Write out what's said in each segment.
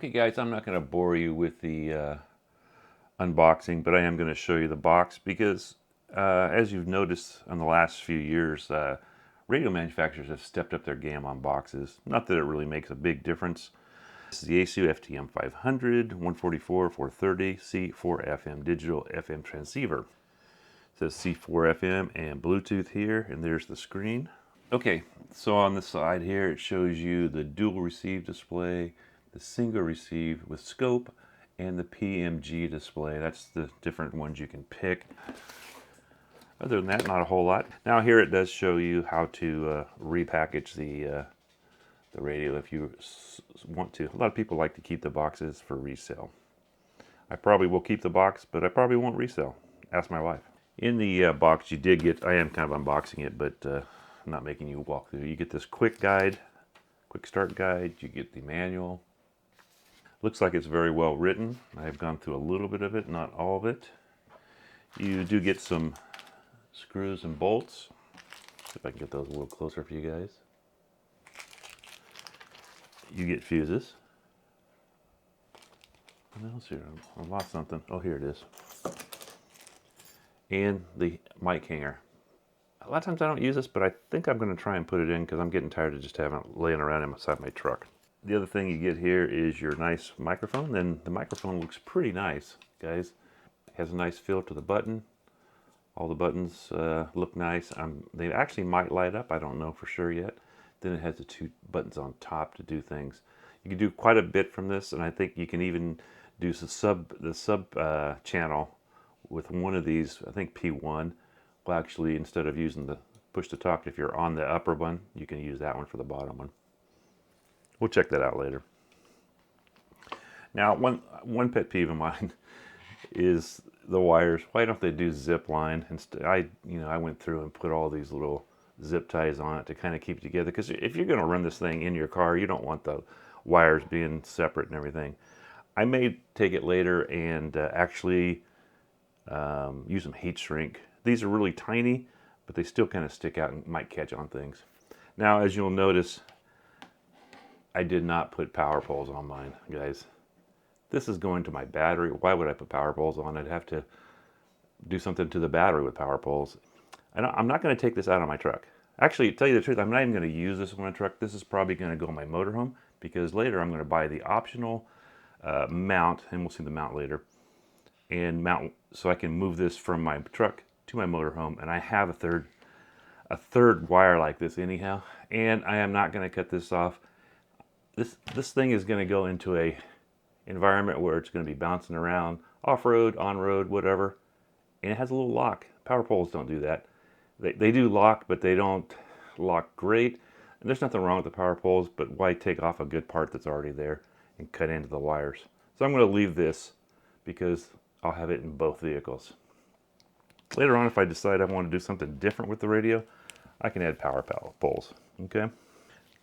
Okay guys, I'm not going to bore you with the unboxing, but I am going to show you the box because as you've noticed in the last few years, radio manufacturers have stepped up their game on boxes. Not that it really makes a big difference. This is the ASU FTM 500, 144, 430, C4FM digital FM transceiver. It says C4FM and Bluetooth here, and there's the screen. Okay, so on the side here it shows you the dual receive display, the single receive with scope, and the PMG display. That's the different ones you can pick. Other than that, not a whole lot. Now here it does show you how to repackage the radio if you want to. A lot of people like to keep the boxes for resale. I probably will keep the box, but I probably won't resell. Ask my wife. In the box you did get, I am kind of unboxing it, but I'm not making you walk through. You get this quick guide, quick start guide. You get the manual. Looks like it's very well written. I've gone through a little bit of it, not all of it. You do get some screws and bolts. See if I can get those a little closer for you guys. You get fuses. What else here? I lost something. Oh, here it is. And the mic hanger. A lot of times I don't use this, but I think I'm going to try and put it in because I'm getting tired of just having it laying around inside my truck. The other thing you get here is your nice microphone. Then the microphone looks pretty nice, guys. It has a nice feel to the button. All the buttons look nice. They actually might light up. I don't know for sure yet. Then it has the two buttons on top to do things. You can do quite a bit from this, and I think you can even do the sub channel with one of these. I think P1. Well, actually, instead of using the push to talk, if you're on the upper one, you can use that one for the bottom one. We'll check that out later. Now, one pet peeve of mine is the wires. Why don't they do zip line? Instead, I went through and put all these little zip ties on it to kind of keep it together. Because if you're going to run this thing in your car, you don't want the wires being separate and everything. I may take it later and actually use some heat shrink. These are really tiny, but they still kind of stick out and might catch on things. Now, as you'll notice, I did not put power poles on mine, guys. This is going to my battery. Why would I put power poles on? I'd have to do something to the battery with power poles. I'm not going to take this out of my truck. Actually, to tell you the truth, I'm not even going to use this in my truck. This is probably going to go in my motorhome because later I'm going to buy the optional mount, and we'll see the mount later, and mount so I can move this from my truck to my motorhome. And I have a third wire like this anyhow, and I am not going to cut this off. This thing is going to go into a environment where it's going to be bouncing around off-road, on-road, whatever, and it has a little lock. Power poles don't do that. They do lock, but they don't lock great. And there's nothing wrong with the power poles, but why take off a good part that's already there and cut into the wires? So I'm going to leave this because I'll have it in both vehicles. Later on, if I decide I want to do something different with the radio, I can add power poles. Okay?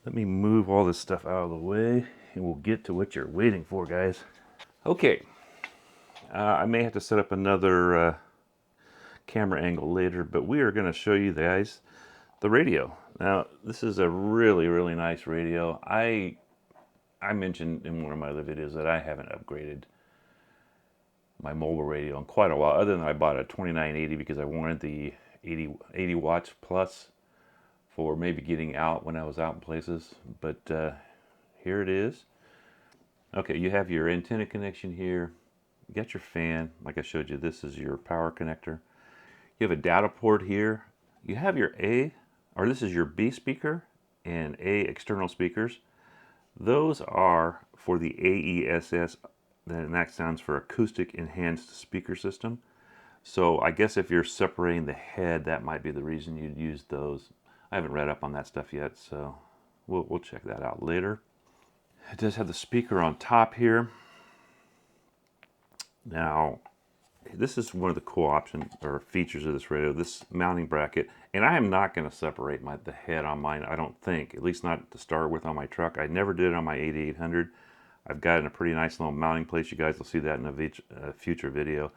Let me move all this stuff out of the way, and we'll get to what you're waiting for, guys. Okay, I may have to set up another camera angle later, but we are going to show you guys the radio. Now, this is a really, really nice radio. I mentioned in one of my other videos that I haven't upgraded my mobile radio in quite a while, other than I bought a 2980 because I wanted the 80 watts plus for maybe getting out when I was out in places, but here it is. Okay, you have your antenna connection here. You got your fan, like I showed you. This is your power connector. You have a data port here. You have your this is your B speaker and A external speakers. Those are for the AESS, and that stands for Acoustic Enhanced Speaker System. So I guess if you're separating the head, that might be the reason you'd use those. I haven't read up on that stuff yet, so we'll check that out later. It does have the speaker on top here. Now, this is one of the cool options or features of this radio, this mounting bracket. And I am not going to separate the head on mine, I don't think, at least not to start with on my truck. I never did it on my 8800. I've got it in a pretty nice little mounting place. You guys will see that in a future video.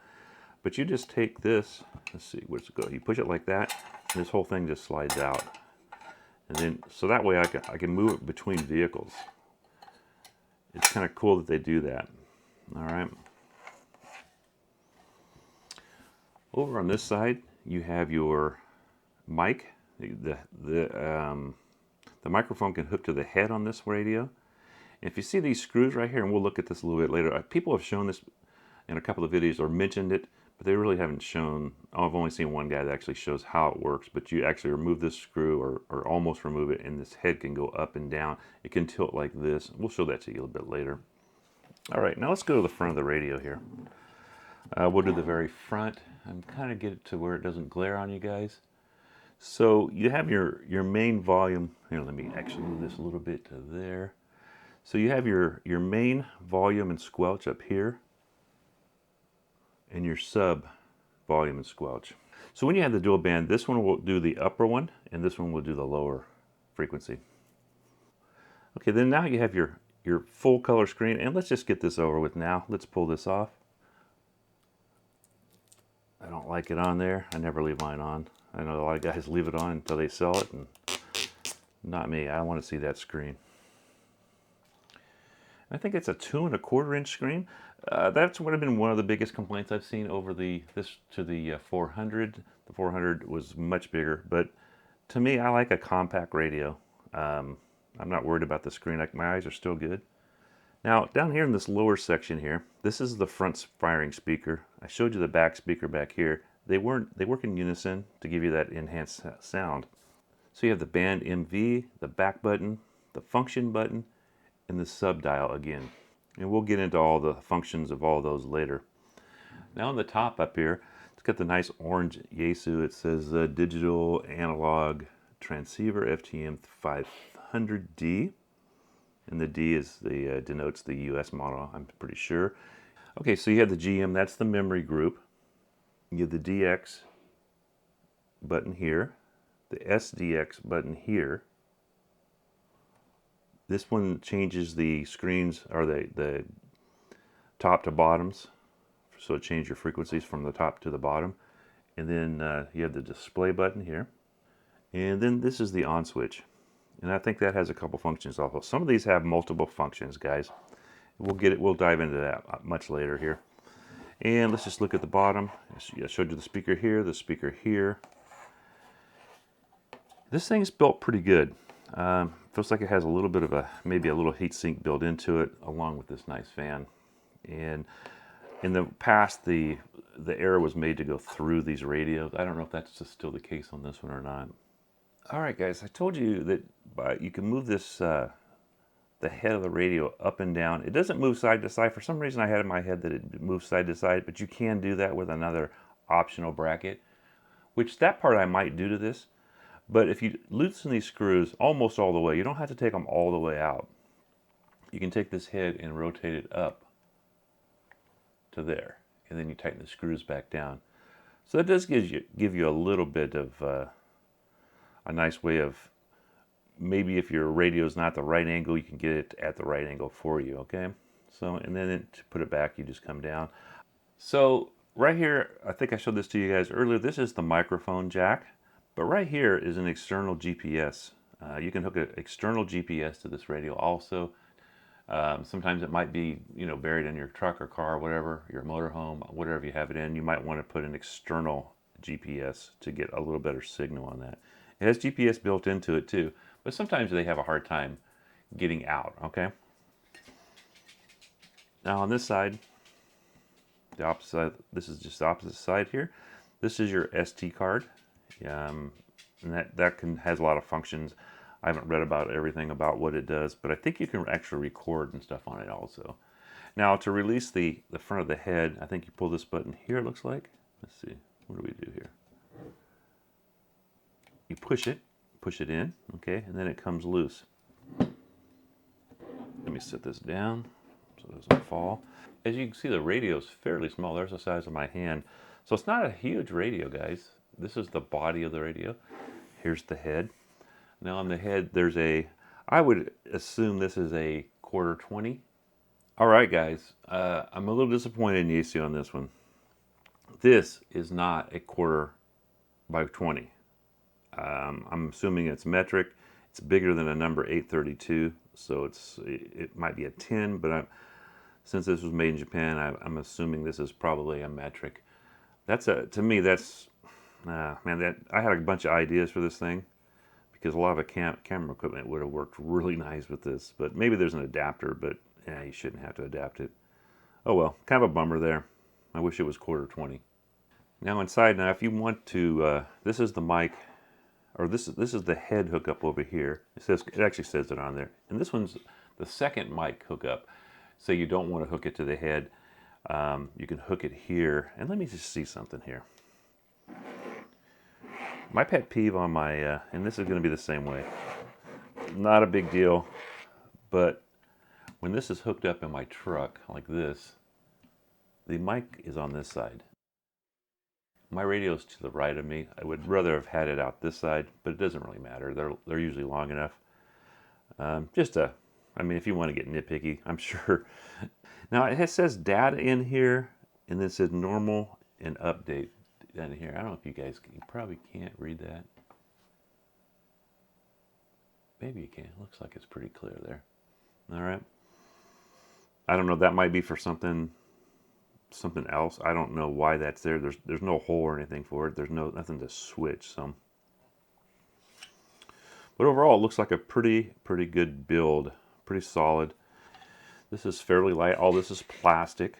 But you just take this, let's see, where's it go? You push it like that, and this whole thing just slides out. And then, so that way I can move it between vehicles. it's kind of cool that they do that. All right. Over on this side, you have your mic. The microphone can hook to the head on this radio. And if you see these screws right here, and we'll look at this a little bit later, people have shown this in a couple of videos or mentioned it, but they really haven't shown. I've only seen one guy that actually shows how it works, but you actually remove this screw or almost remove it, and this head can go up and down. It can tilt like this. We'll show that to you a little bit later. All right, now let's go to the front of the radio here. We'll do the very front. I'm kind of get it to where it doesn't glare on you guys. So you have your main volume. Here, let me actually move this a little bit to there. So you have your main volume and squelch up here, and your sub volume and squelch. So when you have the dual band, this one will do the upper one, and this one will do the lower frequency. Okay, then now you have your full color screen, and let's just get this over with now. Let's pull this off. I don't like it on there. I never leave mine on. I know a lot of guys leave it on until they sell it, and not me. I want to see that screen. I think it's a 2 1/4 inch screen. That's would have been one of the biggest complaints I've seen over the 400. The 400 was much bigger, but to me, I like a compact radio. I'm not worried about the screen. Like, my eyes are still good. Now, down here in this lower section here, this is the front firing speaker. I showed you the back speaker back here. They work in unison to give you that enhanced sound. So you have the band MV, the back button, the function button, and the sub dial again. And we'll get into all the functions of all those later. Now on the top up here, it's got the nice orange Yaesu. It says digital analog transceiver FTM 500D. And the D is denotes the US model, I'm pretty sure. Okay, so you have the GM, that's the memory group. You have the DX button here, the SDX button here. This one changes the screens, or the top to bottoms, so it changes your frequencies from the top to the bottom. And then you have the display button here. And then this is the on switch. And I think that has a couple functions also. Some of these have multiple functions, guys. We'll dive into that much later here. And let's just look at the bottom. I showed you the speaker here, the speaker here. This thing's built pretty good. Feels like it has a little bit of maybe a little heat sink built into it, along with this nice fan. And in the past, the air was made to go through these radios. I don't know if that's still the case on this one or not. All right, guys, I told you that you can move this, the head of the radio up and down. It doesn't move side to side. For some reason, I had in my head that it moves side to side, but you can do that with another optional bracket, which that part I might do to this. But if you loosen these screws almost all the way, you don't have to take them all the way out. You can take this head and rotate it up to there, and then you tighten the screws back down. So that does give you a little bit of a nice way of, maybe if your radio is not the right angle, you can get it at the right angle for you, okay? So, and then to put it back, you just come down. So right here, I think I showed this to you guys earlier, this is the microphone jack, but right here is an external GPS. You can hook an external GPS to this radio also. Sometimes it might be, buried in your truck or car, whatever, your motorhome, whatever you have it in. You might want to put an external GPS to get a little better signal on that. It has GPS built into it too, but sometimes they have a hard time getting out, okay? Now on this side, the opposite side, this is just the opposite side here. This is your SD card, and that has a lot of functions. I haven't read about everything about what it does, but I think you can actually record and stuff on it also. Now to release the front of the head, I think you pull this button here, it looks like. Let's see, what do we do here? You push it in, okay, and then it comes loose. Let me set this down so it doesn't fall. As you can see, the radio is fairly small. There's the size of my hand. So it's not a huge radio, guys. This is the body of the radio. Here's the head. Now on the head, I would assume this is a 1/4-20. All right, guys, I'm a little disappointed in Yaesu on this one. This is not a 1/4 by 20. I'm assuming it's metric. It's bigger than a number 832, so it might be a 10, but since this was made in Japan, I'm assuming this is probably a metric. To me, that's man. That I had a bunch of ideas for this thing because a lot of the camera equipment would have worked really nice with this. But maybe there's an adapter, but yeah, you shouldn't have to adapt it. Oh well, kind of a bummer there. I wish it was quarter 20. Now inside, now if you want to, this is the mic, or this is the head hookup over here. It actually says it on there, and this one's the second mic hookup. So you don't want to hook it to the head. You can hook it here, and let me just see something here. My pet peeve on my, and this is going to be the same way. Not a big deal, but when this is hooked up in my truck like this, the mic is on this side. My radio's to the right of me. I would rather have had it out this side, but it doesn't really matter. They're usually long enough. I mean, if you want to get nitpicky, I'm sure. Now it says data in here, and then it says normal and update down here. I don't know if you probably can't read that. Maybe you can. Looks like it's pretty clear there. All right. I don't know. That might be for something else. I don't know why that's there. There's no hole or anything for it. There's nothing to switch. So, but overall, it looks like a pretty good build. Pretty solid. This is fairly light. All this is plastic,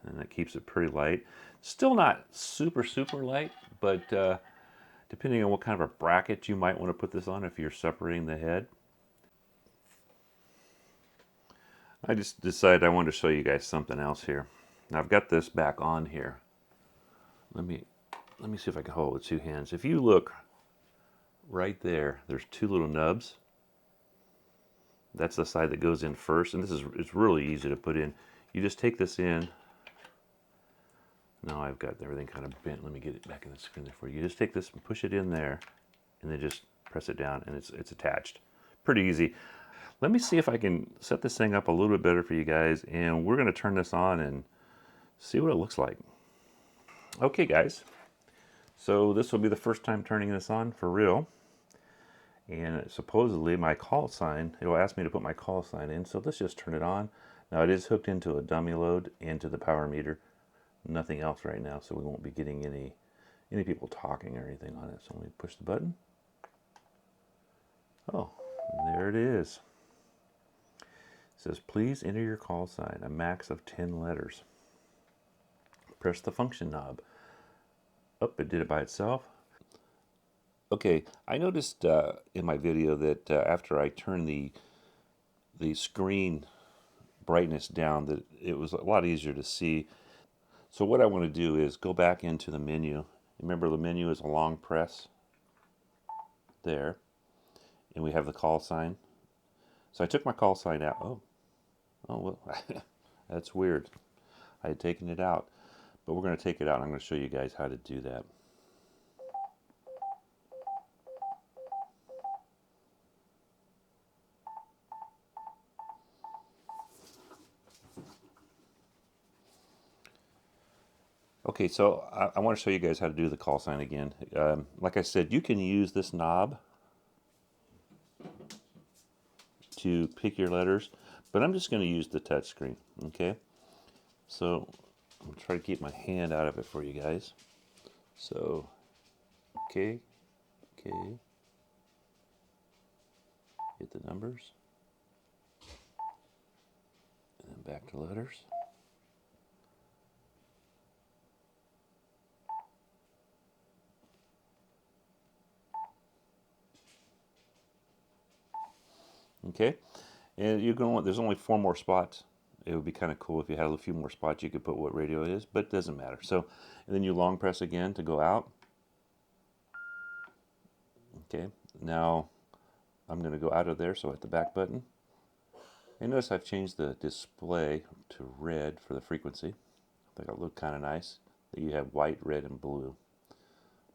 and that keeps it pretty light. Still not super light, but depending on what kind of a bracket you might want to put this on if you're separating the head. I just decided I wanted to show you guys something else here. Now I've got this back on here. Let me see if I can hold it with two hands. If you look right there, there's two little nubs. That's the side that goes in first, and it's really easy to put in. You just take this in. Now I've got everything kind of bent. Let me get it back in the screen there for you. You just take this and push it in there, and then just press it down, and it's attached. Pretty easy. Let me see if I can set this thing up a little bit better for you guys, and we're going to turn this on and see what it looks like. Okay, guys. So this will be the first time turning this on for real. And supposedly my call sign, it will ask me to put my call sign in, so let's just turn it on. Now it is hooked into a dummy load into the power meter. Nothing else right now, so we won't be getting any people talking or anything on it. So let me push the button. Oh, there it is. It says, please enter your call sign, a max of 10 letters. Press the function knob. Oh, it did it by itself. Okay, I noticed in my video that after I turned the screen brightness down, that it was a lot easier to see. So what I want to do is go back into the menu. Remember, the menu is a long press there, and we have the call sign. So I took my call sign out. Oh well, that's weird. I had taken it out, but we're going to take it out. I'm going to show you guys how to do that. Okay, so I want to show you guys how to do the call sign again. Like I said, you can use this knob to pick your letters, but I'm just going to use the touch screen, okay? So I'm going to try to keep my hand out of it for you guys. So, okay, hit the numbers, and then back to letters. Okay, and you're going to want, there's only 4 more spots. It would be kind of cool if you had a few more spots you could put what radio it is, but it doesn't matter. So, and then you long press again to go out. Okay, now I'm going to go out of there, so hit the back button. And notice I've changed the display to red for the frequency. I think it'll look kind of nice. You have white, red, and blue,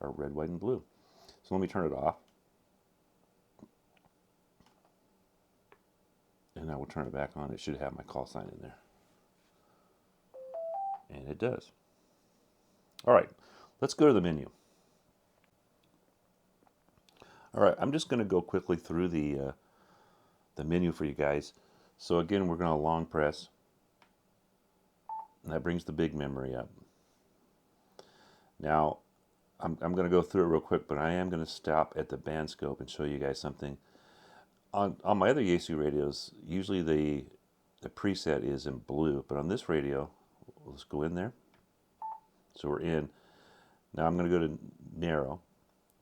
or red, white, and blue. So let me turn it off. And I will turn it back on. It should have my call sign in there. And it does. All right, let's go to the menu. All right, I'm just going to go quickly through the menu for you guys. So again, we're going to long press, and that brings the big memory up. Now, I'm going to go through it real quick, but I am going to stop at the band scope and show you guys something. On my other Yaesu radios, usually the preset is in blue, but on this radio, let's go in there. So we're in. Now I'm going to go to narrow.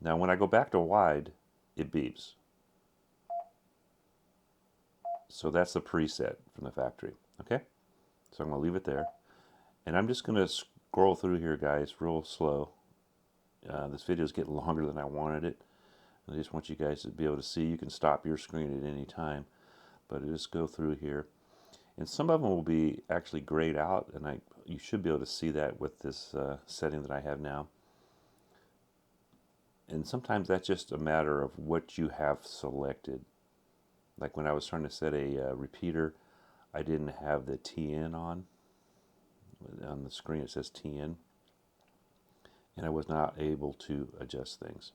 Now when I go back to wide, it beeps. So that's the preset from the factory. Okay? So I'm going to leave it there. And I'm just going to scroll through here, guys, real slow. This video is getting longer than I wanted it. I just want you guys to be able to see. You can stop your screen at any time, but I just go through here. And some of them will be actually grayed out, and you should be able to see that with this setting that I have now. And sometimes that's just a matter of what you have selected. Like when I was trying to set a repeater, I didn't have the TN on. On the screen it says TN, and I was not able to adjust things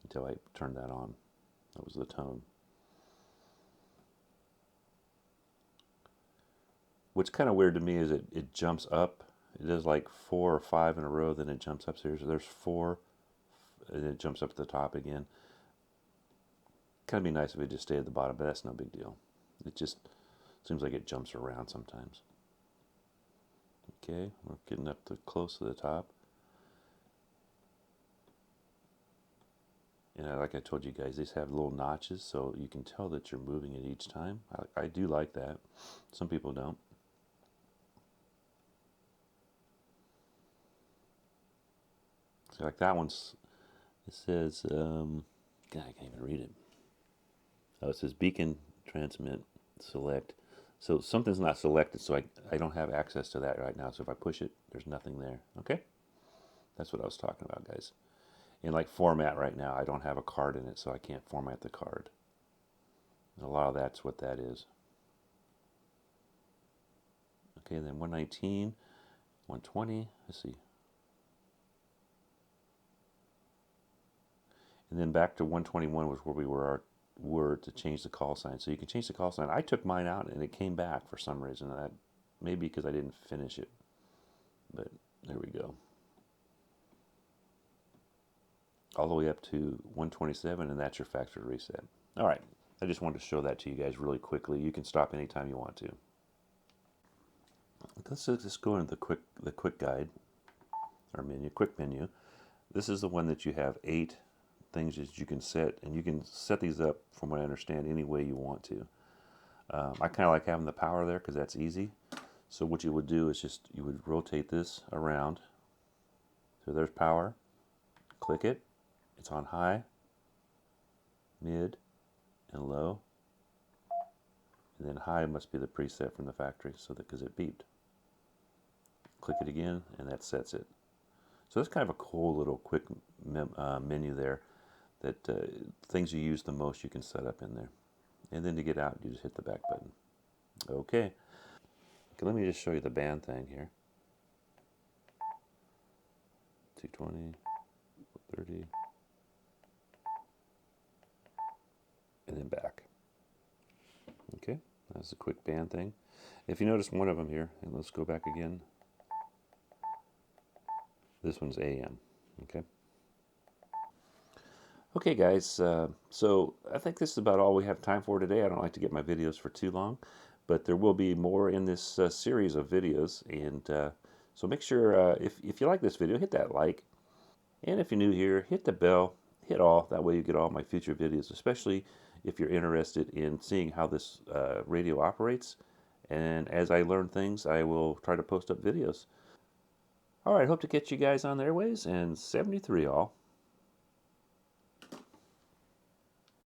until I turned that on. That was the tone. What's kind of weird to me is it jumps up. It does like 4 or 5 in a row, then it jumps up here. So there's 4, and then it jumps up to the top again. Kind of be nice if it just stayed at the bottom, but that's no big deal. It just seems like it jumps around sometimes. Okay, we're getting up to close to the top. And like I told you guys, these have little notches, so you can tell that you're moving it each time. I do like that. Some people don't. So like that one's, it says, God, I can't even read it. Oh, it says beacon transmit select. So something's not selected, so I don't have access to that right now. So if I push it, there's nothing there. Okay? That's what I was talking about, guys. In like format right now, I don't have a card in it, so I can't format the card. And a lot of that's what that is. Okay, then 119, 120, let's see. And then back to 121 was where we were to change the call sign. So you can change the call sign. I took mine out and it came back for some reason. That maybe because I didn't finish it. But there we go. All the way up to 127, and that's your factory reset. All right, I just wanted to show that to you guys really quickly. You can stop anytime you want to. Let's just go into the quick guide or menu, quick menu. This is the one that you have 8 things that you can set, and you can set these up, from what I understand, any way you want to. I kind of like having the power there because that's easy. So what you would do is just you would rotate this around. So there's power. Click it. It's on high, mid, and low. And then high must be the preset from the factory, so that because it beeped. Click it again, and that sets it. So that's kind of a cool little quick menu there. That things you use the most you can set up in there. And then to get out, you just hit the back button. Okay, let me just show you the band thing here. 220, 30, and then back. Okay, that's a quick band thing. If you notice one of them here, and let's go back again. This one's AM. Okay. Okay, guys, so I think this is about all we have time for today. I don't like to get my videos for too long, but there will be more in this series of videos. And so make sure, if you like this video, hit that like. And if you're new here, hit the bell, hit all. That way you get all my future videos, especially if you're interested in seeing how this radio operates. And as I learn things, I will try to post up videos. All right, hope to catch you guys on the airways, and 73 all.